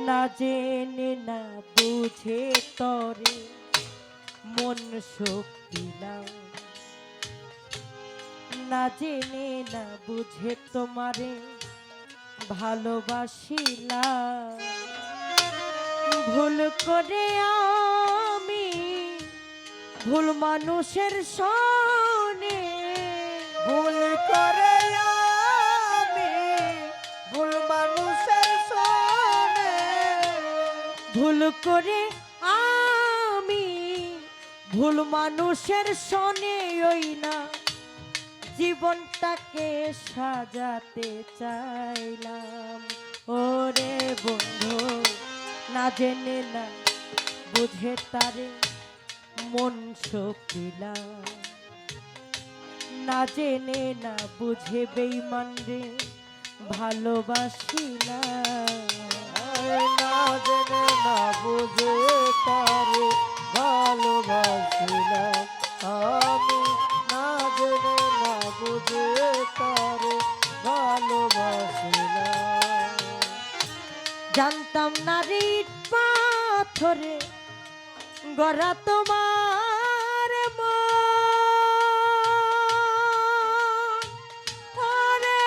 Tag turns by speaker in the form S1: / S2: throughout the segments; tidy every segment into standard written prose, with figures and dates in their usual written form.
S1: না জেনে না বুঝে তরে মন শক্তিলাম, না জেনে না বুঝে তোমারে ভালোবাসিলাম। ভুল করে আমি ভুল মানুষের সনে,
S2: ভুল করে আমি ভুল মানুষের সনে,
S1: ভুল করে আমি ভুল মানুষের সনে ওই না জীবনটাকে সাজাতে চাইলাম। ওরে বন্ধু, না জেনে না বুঝে তারে মন সপিলাম, না জেনে না বুঝে বেঈমান রে ভালোবাসিলাম।
S2: না জেনে না বুঝে তারে ভালোবাসিলাম আমি, না জেনে না বুঝে তারে ভালোবাসিলাম।
S1: জানতাম না রে ইট পাথরে গড়া তোমার মন। ওরে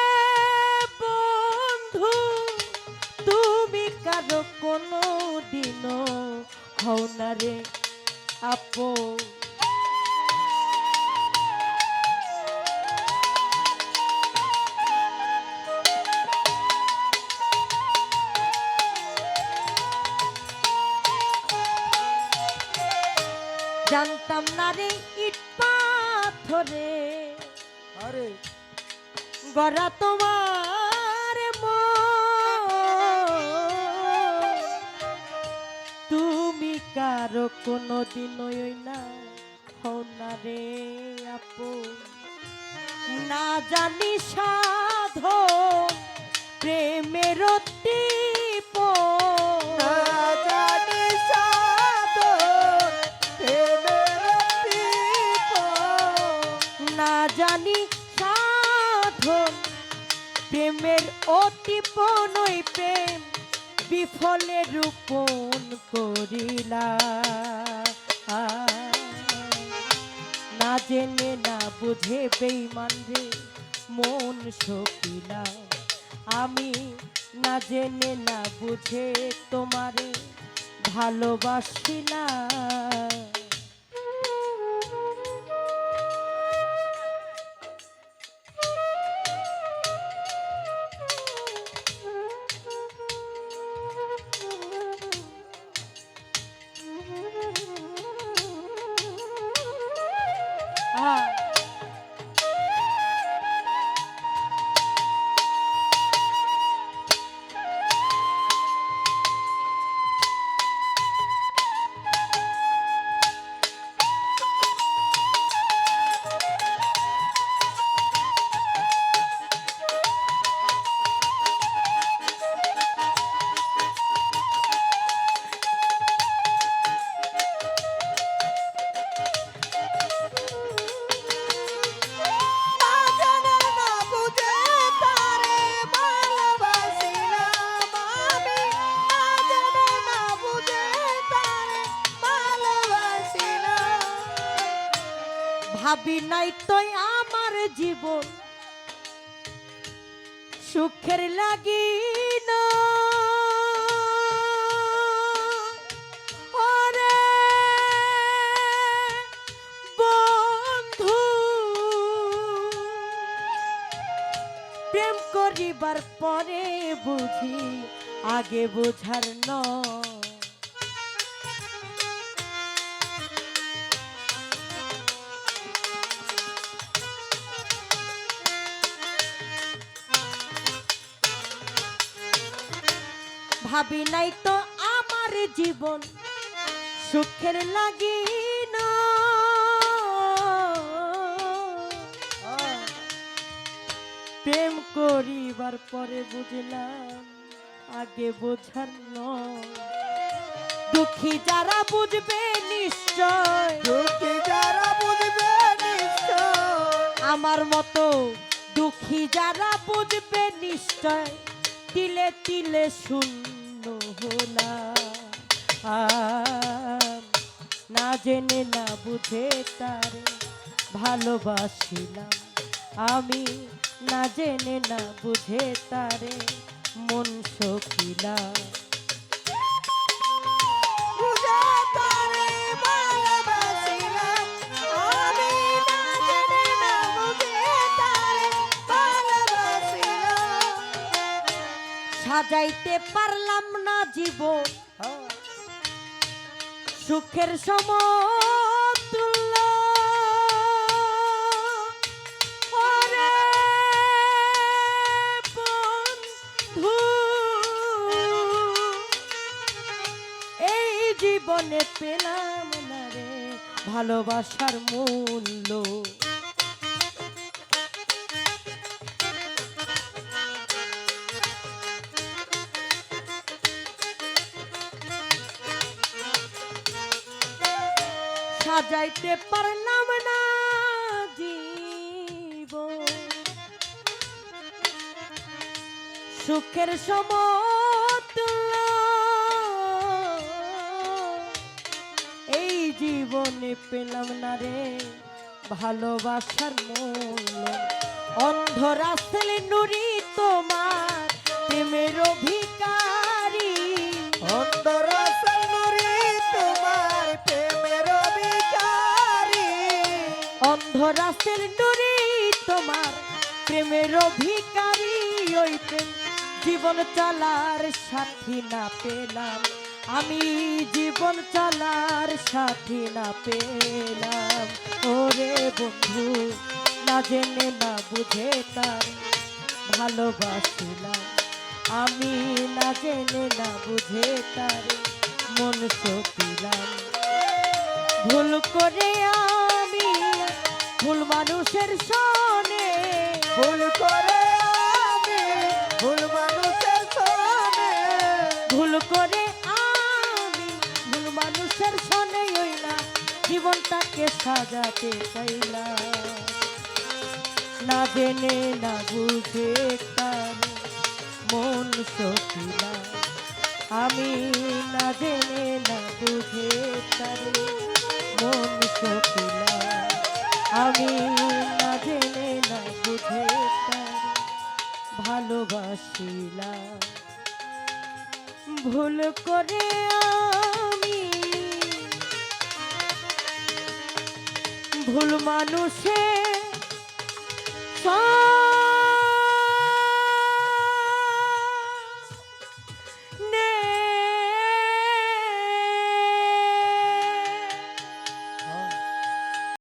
S1: বন্ধু, তুমি কারো কোনো দিনও হও না রে আপন। জানতাম না রে ইট পাথরে
S2: আরে
S1: গড়া তোমার মন। তুমি কারো কোনো দিনই না হও না রে আপন। না জানি সাধন প্রেমের তীপ,
S2: না জানি সাধন প্রেমের দীপ,
S1: না জানি সাধন প্রেমের অতিপনই প্রেম বিফলে রূপণ করিলা। না জেনে না বুঝে বেঈমান রে মন সপিলাম আমি, না জেনে না বুঝে তোমারে ভালোবাসিলাম। আহ,
S2: না জানে না বুঝে তারে ভালোবাসিলাম আমি, না জানে না বুঝে তারে ভালোবাসিলাম।
S1: ভাবি নাই তোই আমার জীবন সুখের লাগি না। ওরে বন্ধু, প্রেম করিবার পরে বুঝি আগে বোঝার নয়। ভাবি নাই তো আমার জীবন সুখের লাগি না। প্রেম করিবার পরে বুঝলাম আগে বোঝার নয়। দুঃখী যারা বুঝবে নিশ্চয়,
S2: দুঃখী যারা বুঝবে নিশ্চয়,
S1: আমার মতো দুঃখী যারা বুঝবে নিশ্চয়, তিলে তিলে শূন্য ধন্য হলাম, না জেনে না বুঝে তারে ভালোবাসিলাম আমি, না জেনে না বুঝে তারে মন সখিলাম।
S2: বুঝে তারে ভালোবাসিলাম আমি, না জেনে না বুঝে তারে ভালোবাসিলাম।
S1: সাজাইতে পারলাম না জীবন সুখের সমতুল্য, ওরে বন্ধু এই জীবনে পেলাম না রে ভালোবাসার মূল্য। সাজাইতে পারলাম না জীবন সুখের সমতুল্য, এই জীবনে পেলাম না রে ভালোবাসার মূল্য। অন্ধ রাসেল নুরি তোমার প্রেমের ভিখারি,
S2: অন্ধ রাসেল নুরি তোমার প্রেমের ভিখারি,
S1: অন্ধ রাসেল নুরি তোমার প্রেমের ভিখারি। ওই প্রেম জীবন চলার সাথী না পেলাম আমি, জীবন চলার সাথী না পেলাম। ওরে বন্ধু না জেনে না বুঝে তার ভালোবাসিলাম আমি, না জেনে না বুঝে তার মন সপিলাম। ভুল করে আমি ভুল মানুষের সনে,
S2: ভুল করে আমি ভুল মানুষের সনে,
S1: ভুল করে আমি ভুল মানুষের সনে ওই না জীবনটাকে সাজাতে চাইলাম, না জেনে না বুঝে তার মন সপিলাম আমি, না জেনে না বুঝে তার মন সপিলাম আমি, না জেনে না বুঝে তার ভালোবাসিলাম। ভুল করে আমি ভুল মানুষে